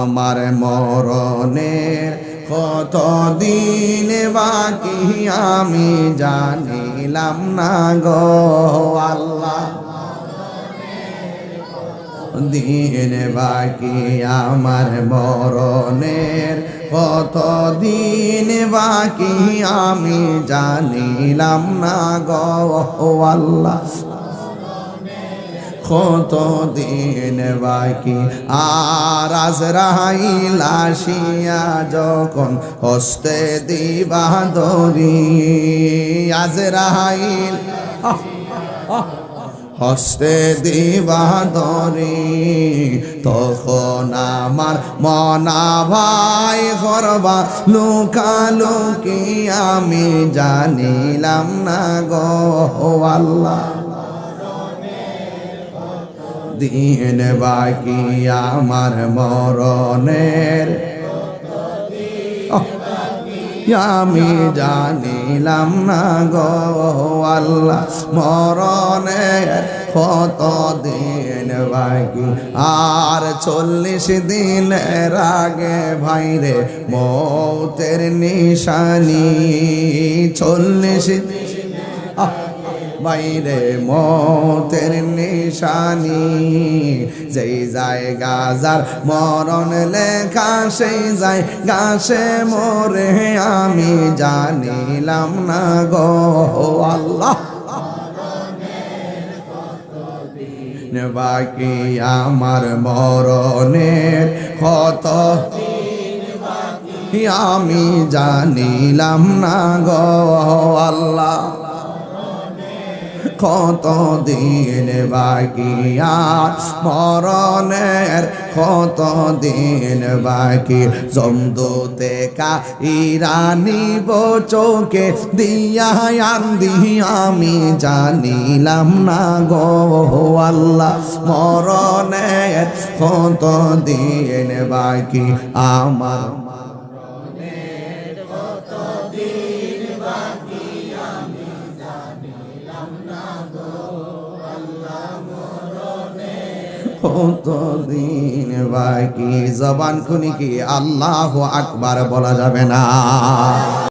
আমার মরণের কতদিন বাকি আমি জানিলাম না গো আল্লাহ। দিন বাকি আমার মরণের কতদিন বাকি আমি জানিলাম না গো আল্লাহ। কতদিন বাকি আর আজরাইল আসিয়া যখন হস্তে দিবা ধরি, আজরাইল হস্তে দিবা ধরি, তখন আমার মনা ভাই করবা লুকালুকি আমি জানিলাম না গো আল্লাহ। দিন বাকি আমার মরণের আমি জানিলাম না গো আল্লাহ। মরণের কত দিন বাকি আর 40 দিনের আগে ভাইরে মৌতের নিশানি, 40 বাইরে মৌতের নিশানি। যেই জায়গা যার মরণ লেখা সেই জায়গা সে মরে আমি জানিলাম না গো আল্লাহ। বাকি আমার মরণের কত আমি জানিলাম না গো আল্লাহ। কত দিন বাকি আর মরণের কত দিন বাকি, জমদূতে কাইরানি চোখে দিয়া আন্দি আমি জানিলাম না গো আল্লাহ। মরণের কত দিন বাকি আমার কতদিন বাকি। জবান খুনি কি আল্লাহু আকবার বলা যাবে না?